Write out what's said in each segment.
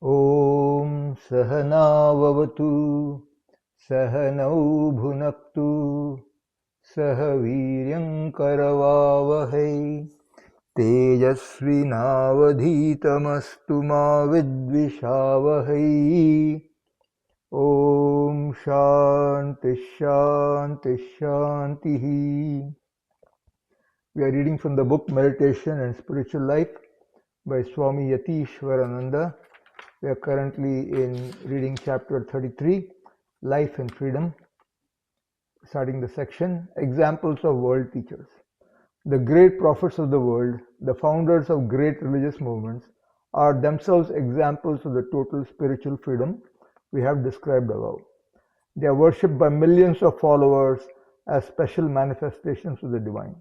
Om Sahana Vavatu Sahanau Bhunaktu Sahaviryam Karavavahai Tejasvinavadhitamastu ma vidvishavahai. Om Shanti Shanti Shanti. We are reading from the book Meditation and Spiritual Life by Swami Yatiswarananda. We are currently in reading chapter 33, Life and Freedom, starting the section, Examples of World Teachers. The great prophets of the world, the founders of great religious movements, are themselves examples of the total spiritual freedom we have described above. They are worshipped by millions of followers as special manifestations of the divine.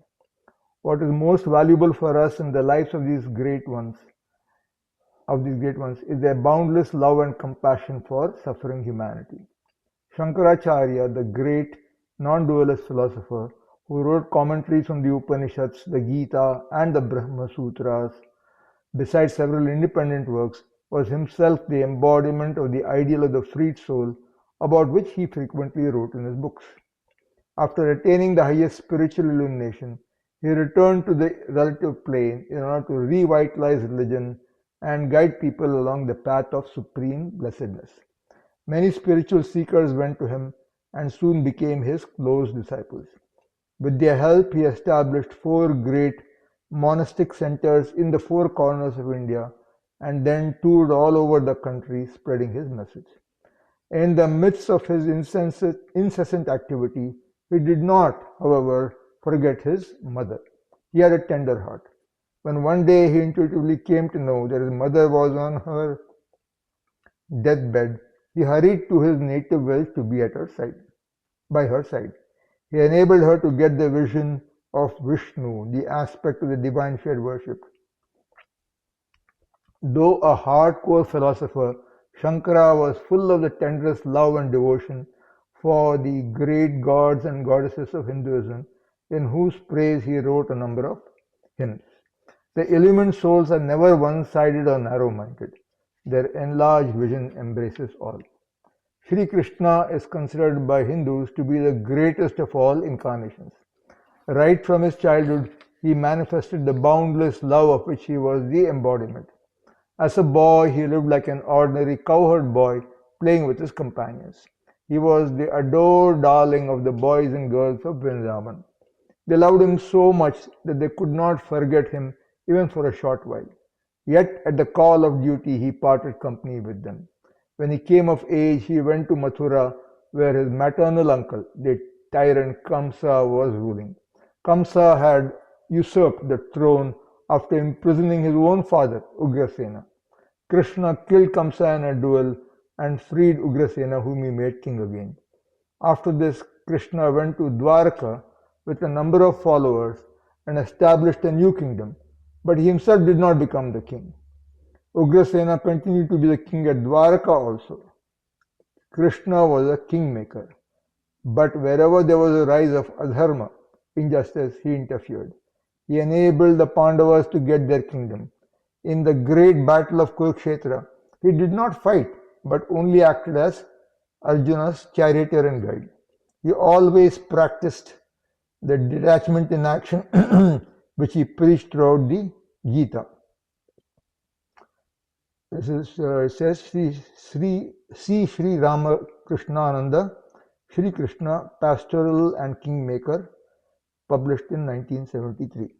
What is most valuable for us in the lives of these great ones is their boundless love and compassion for suffering humanity. Shankaracharya, the great non-dualist philosopher who wrote commentaries on the Upanishads, the Gita and the Brahma Sutras, besides several independent works, was himself the embodiment of the ideal of the freed soul about which he frequently wrote in his books. After attaining the highest spiritual illumination, he returned to the relative plane in order to revitalize religion and guide people along the path of supreme blessedness. Many spiritual seekers went to him and soon became his close disciples. With their help, he established 4 great monastic centers in the 4 corners of India and then toured all over the country spreading his message. In the midst of his incessant activity, he did not, however, forget his mother. He had a tender heart. When one day he intuitively came to know that his mother was on her deathbed, he hurried to his native village to be by her side. He enabled her to get the vision of Vishnu, the aspect of the divine she had worshipped. Though a hardcore philosopher, Shankara was full of the tenderest love and devotion for the great gods and goddesses of Hinduism, in whose praise he wrote a number of hymns. The illumined souls are never one-sided or narrow-minded. Their enlarged vision embraces all. Sri Krishna is considered by Hindus to be the greatest of all incarnations. Right from his childhood, he manifested the boundless love of which he was the embodiment. As a boy, he lived like an ordinary cowherd boy, playing with his companions. He was the adored darling of the boys and girls of Vrindavan. They loved him so much that they could not forget him even for a short while. Yet at the call of duty he parted company with them. When he came of age, he went to Mathura, where his maternal uncle, the tyrant Kamsa, was ruling. Kamsa had usurped the throne after imprisoning his own father, Ugrasena. Krishna killed Kamsa in a duel and freed Ugrasena, whom he made king again. After this, Krishna went to Dwarka with a number of followers and established a new kingdom, but he himself did not become the king. Ugrasena continued to be the king at Dwarka also. Krishna was a kingmaker, but wherever there was a rise of adharma, injustice, he interfered. He enabled the Pandavas to get their kingdom. In the great battle of Kurukshetra, he did not fight, but only acted as Arjuna's charioteer and guide. He always practiced the detachment in action which he preached throughout the Gita. This is says Sri Ramakrishnananda, Sri Krishna, Pastoral and Kingmaker, published in 1973.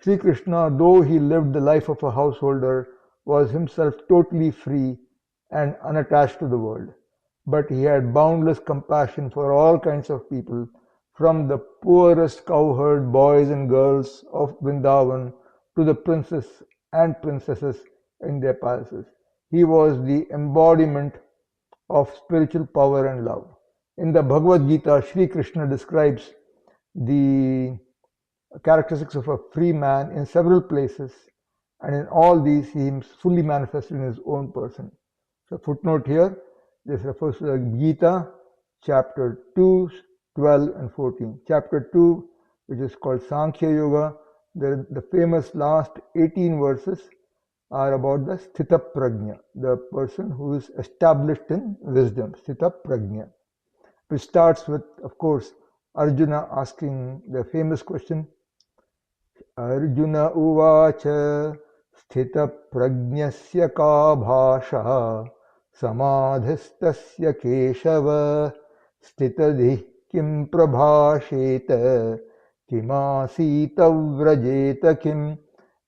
Sri Krishna, though he lived the life of a householder, was himself totally free and unattached to the world. But he had boundless compassion for all kinds of people, from the poorest cowherd boys and girls of Vrindavan to the princes and princesses in their palaces. He was the embodiment of spiritual power and love. In the Bhagavad Gita, Sri Krishna describes the characteristics of a free man in several places, and in all these he is fully manifested in his own person. So footnote here, this refers to the Gita, chapter 2, 12 and 14. Chapter 2, which is called Sankhya Yoga, the famous last 18 verses are about the Sthita Prajna, the person who is established in wisdom, Sthita Prajna, which starts with, of course, Arjuna asking the famous question, Arjuna uvacha Sthita Prajnasya ka bhasha samadhistasya keshava stitadhi kim prabhasheta kimasita vrajeta kim.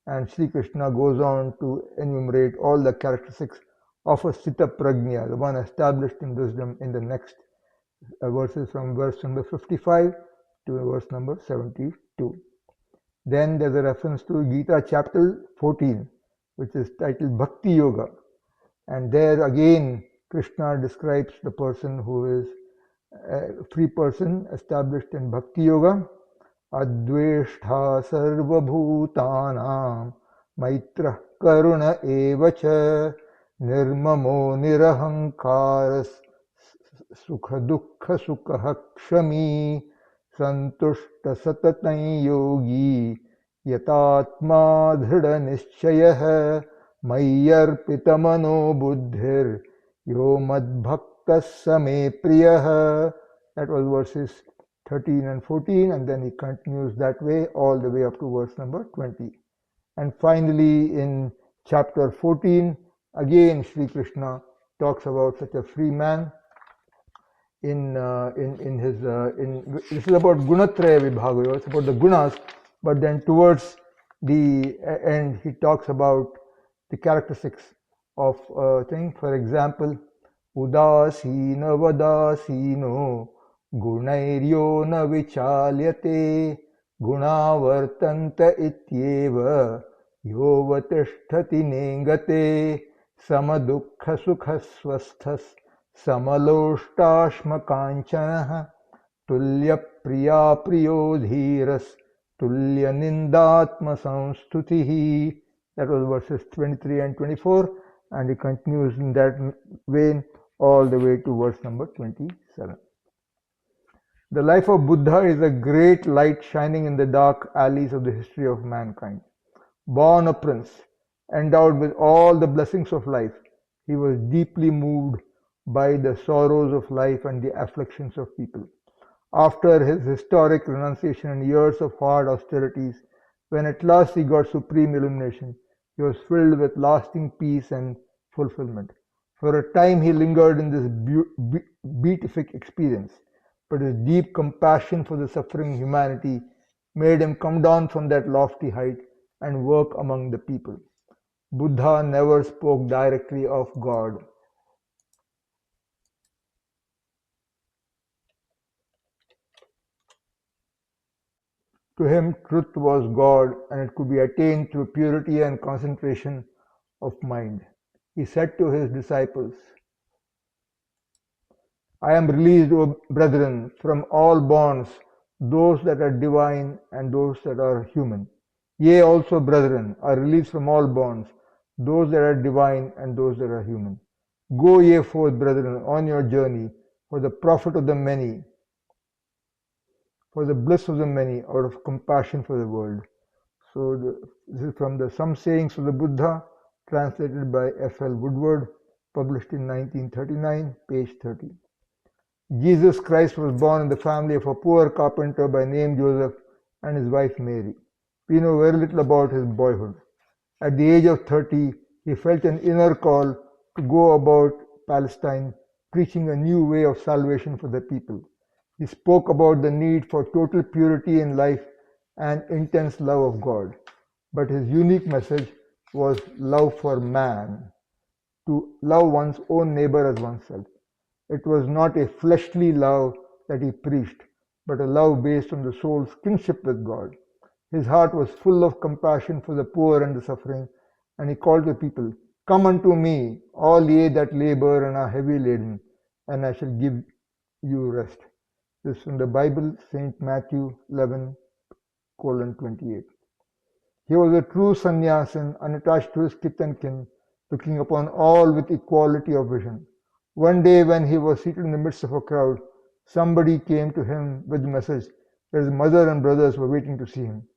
And Sri Krishna goes on to enumerate all the characteristics of a Sthita Prajna, the one established in wisdom, in the next verses from verse number 55 to verse number 72. Then there's a reference to Gita chapter 14, which is titled Bhakti Yoga. And there again, Krishna describes the person who is a free person established in Bhakti Yoga. Adveshtha sarvabhutanam maitrah karuna evacha nirmamo nirahankaras sukha dukkha sukha kshami santushta satatan yogi yatatma dhrida nischayah mayyarpita mano buddhir yo madbhaktas same priyah. That was verses 13 and 14, and then he continues that way all the way up to verse number 20. And finally, in chapter 14, again Sri Krishna talks about such a free man. This is about Gunatraya Vibhaga, it's about the gunas, but then towards the end he talks about the characteristics of thing. For example, Udasina vadasino gunairyo na vichalyate gunavartanta ityeva yovatishtati nengate samadukha sukha swasthas samaloshtasmakanchana tulya priya priyo dhiras tulya nindatma samstutihi. That was verses 23 and 24, and he continues in that vein all the way to verse number 27. The life of Buddha is a great light shining in the dark alleys of the history of mankind. Born a prince, endowed with all the blessings of life, he was deeply moved by the sorrows of life and the afflictions of people. After his historic renunciation and years of hard austerities, when at last he got supreme illumination, he was filled with lasting peace and fulfillment. For a time he lingered in this beatific experience, but his deep compassion for the suffering humanity made him come down from that lofty height and work among the people. Buddha never spoke directly of God. To him, truth was God, and it could be attained through purity and concentration of mind. He said to his disciples, I am released, O brethren, from all bonds, those that are divine and those that are human. Ye also, brethren, are released from all bonds, those that are divine and those that are human. Go ye forth, brethren, on your journey, for the profit of the many, for the bliss of the many, out of compassion for the world. So this is from the Some Sayings of the Buddha, translated by F.L. Woodward, published in 1939, page 30. Jesus Christ was born in the family of a poor carpenter by name Joseph and his wife Mary. We know very little about his boyhood. At the age of 30, he felt an inner call to go about Palestine, preaching a new way of salvation for the people. He spoke about the need for total purity in life and intense love of God. But his unique message was love for man, to love one's own neighbor as oneself. It was not a fleshly love that he preached, but a love based on the soul's kinship with God. His heart was full of compassion for the poor and the suffering, and he called the people, Come unto me, all ye that labor and are heavy laden, and I shall give you rest. This is from the Bible, St. Matthew 11:28. He was a true sannyasin, unattached to his kith and kin, looking upon all with equality of vision. One day when he was seated in the midst of a crowd, somebody came to him with the message that his mother and brothers were waiting to see him.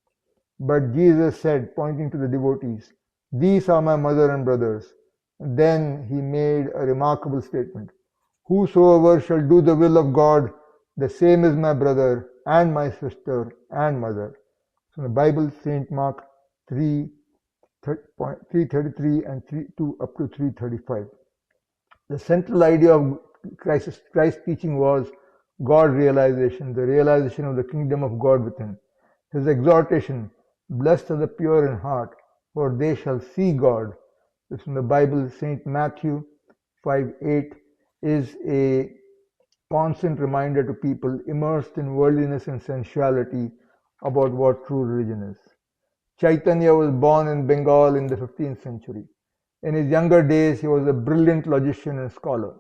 But Jesus said, pointing to the devotees, These are my mother and brothers. Then he made a remarkable statement. Whosoever shall do the will of God, the same is my brother and my sister and mother. So in the Bible, St. Mark 3, 333 and 2 up to 335. The central idea of Christ's teaching was God realization, the realization of the kingdom of God within. His exhortation, blessed are the pure in heart, for they shall see God. This in the Bible, St. Matthew 5:8 is a constant reminder to people immersed in worldliness and sensuality about what true religion is. Chaitanya was born in Bengal in the 15th century. In his younger days, he was a brilliant logician and scholar.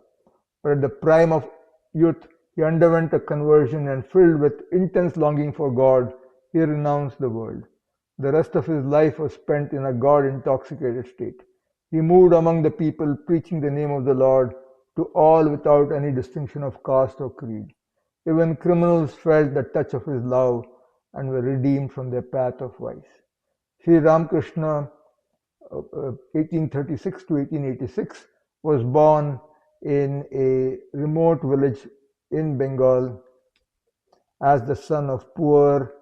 But at the prime of youth, he underwent a conversion and, filled with intense longing for God, he renounced the world. The rest of his life was spent in a God-intoxicated state. He moved among the people, preaching the name of the Lord to all without any distinction of caste or creed. Even criminals felt the touch of his love and were redeemed from their path of vice. Sri Ramakrishna, 1836 to 1886, was born in a remote village in Bengal as the son of poor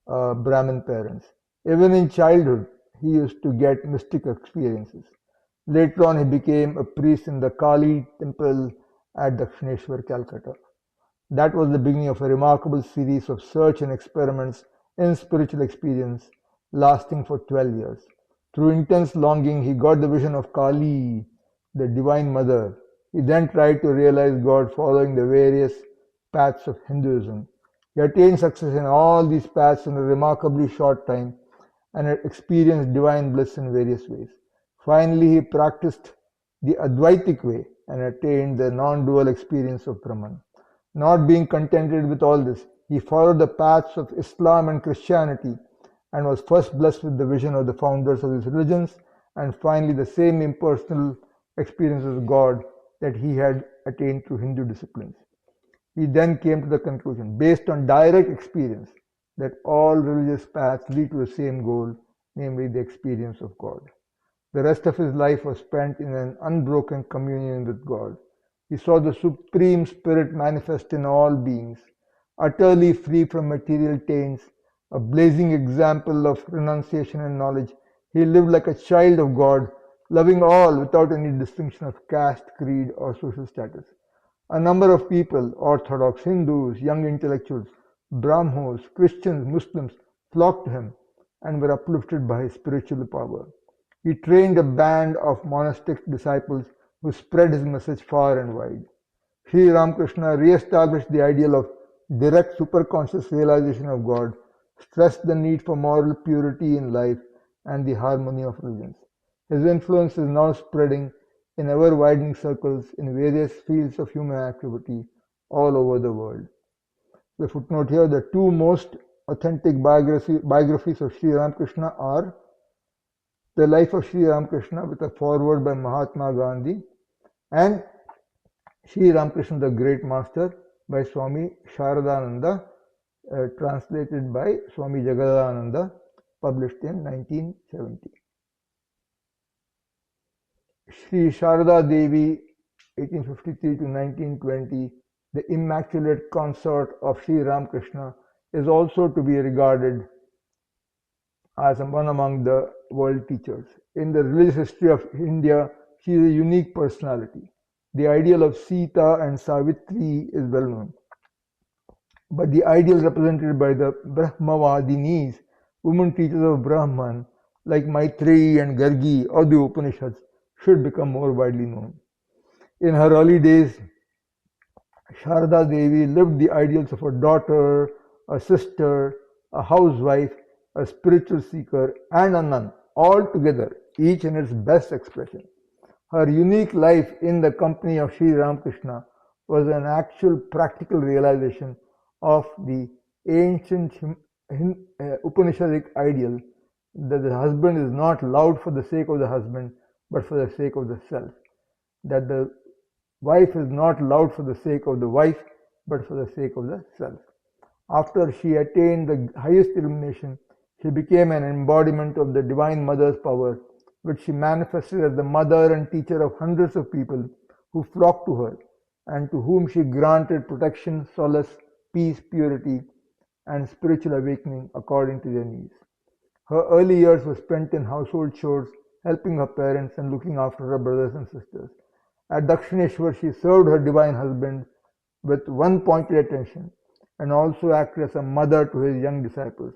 Brahmin parents. Even in childhood, he used to get mystic experiences. Later on, he became a priest in the Kali temple at Dakshineshwar, Calcutta. That was the beginning of a remarkable series of search and experiments in spiritual experience lasting for 12 years. Through intense longing, he got the vision of Kali, the Divine Mother. He then tried to realize God following the various paths of Hinduism. He attained success in all these paths in a remarkably short time and had experienced divine bliss in various ways. Finally, he practiced the Advaitic way and attained the non-dual experience of Brahman. Not being contented with all this, he followed the paths of Islam and Christianity and was first blessed with the vision of the founders of these religions and finally the same impersonal experience of God that he had attained through Hindu disciplines. He then came to the conclusion, based on direct experience, that all religious paths lead to the same goal, namely the experience of God. The rest of his life was spent in an unbroken communion with God. He saw the Supreme Spirit manifest in all beings, utterly free from material taints, a blazing example of renunciation and knowledge. He lived like a child of God, loving all without any distinction of caste, creed, or social status. A number of people, Orthodox, Hindus, young intellectuals, Brahmos, Christians, Muslims, flocked to him and were uplifted by his spiritual power. He trained a band of monastic disciples who spread his message far and wide. Sri Ramakrishna re-established the ideal of direct superconscious realization of God, stressed the need for moral purity in life and the harmony of religions. His influence is now spreading in ever-widening circles in various fields of human activity all over the world. The footnote here, the two most authentic biographies of Sri Ramakrishna are The Life of Sri Ramakrishna with a foreword by Mahatma Gandhi and Sri Ramakrishna the Great Master by Swami Sharadananda, translated by Swami Jagadadananda, published in 1970. Sri Sharada Devi, 1853 to 1920, the Immaculate Consort of Sri Ramakrishna, is also to be regarded as one among the world teachers. In the religious history of India, she is a unique personality. The ideal of Sita and Savitri is well known. But the ideal represented by the Brahmavadinis, women teachers of Brahman, like Maitreyi and Gargi or the Upanishads, should become more widely known. In her early days, Sharada Devi lived the ideals of a daughter, a sister, a housewife, a spiritual seeker, and a nun, all together, each in its best expression. Her unique life in the company of Sri Ramakrishna was an actual practical realization of the ancient Upanishadic ideal that the husband is not loved for the sake of the husband, but for the sake of the self. That the wife is not loved for the sake of the wife, but for the sake of the self. After she attained the highest illumination, she became an embodiment of the Divine Mother's power but she manifested as the mother and teacher of hundreds of people who flocked to her and to whom she granted protection, solace, peace, purity, and spiritual awakening according to their needs. Her early years were spent in household chores, helping her parents and looking after her brothers and sisters. At Dakshineshwar, she served her divine husband with one-pointed attention and also acted as a mother to his young disciples.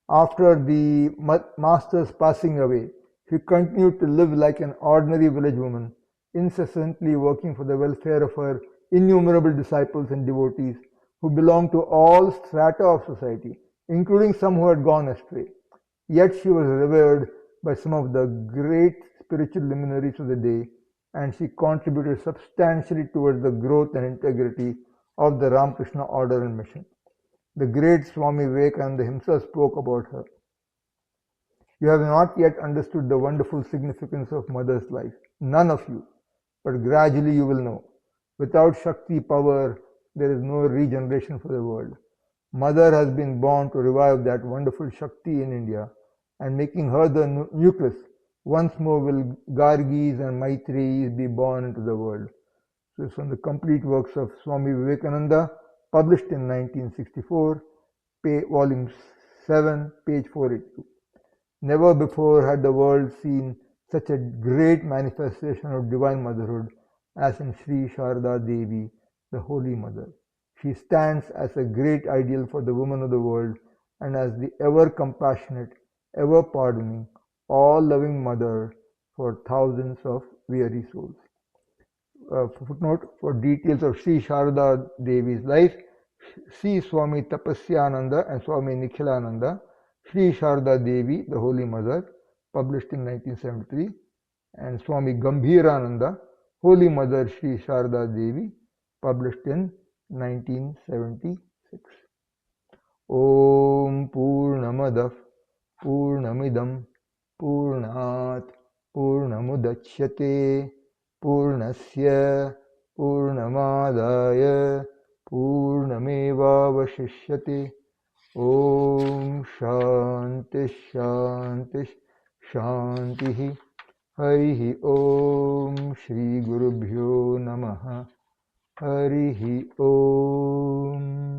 After the master's passing away, she continued to live like an ordinary village woman, incessantly working for the welfare of her innumerable disciples and devotees who belonged to all strata of society, including some who had gone astray. Yet she was revered by some of the great spiritual luminaries of the day, and she contributed substantially towards the growth and integrity of the Ramakrishna order and mission. The great Swami Vivekananda himself spoke about her. You have not yet understood the wonderful significance of mother's life. None of you. But gradually you will know. Without Shakti power, there is no regeneration for the world. Mother has been born to revive that wonderful Shakti in India, and making her the nucleus, once more will Gargis and Maitreyis be born into the world. So it's from the complete works of Swami Vivekananda, published in 1964, volume 7, page 482. Never before had the world seen such a great manifestation of divine motherhood as in Sri Sharda Devi, the Holy Mother. She stands as a great ideal for the woman of the world and as the ever compassionate, ever pardoning, all loving mother for thousands of weary souls. Footnote: for details of Sri Sharda Devi's life, see Swami Tapasyananda and Swami Nikhilananda, Sri Sharda Devi, the Holy Mother, published in 1973, and Swami Gambhirananda, Holy Mother Sri Sharda Devi, published in 1976. Om Purnamadah Purnamidam Purnat Purnamudachyate Purnasya Purnamadaya Purnamevavashishyate. Om Shanti Shanti Shanti. Harihi Om Shri Gurubhyo Namaha. Harihi Om.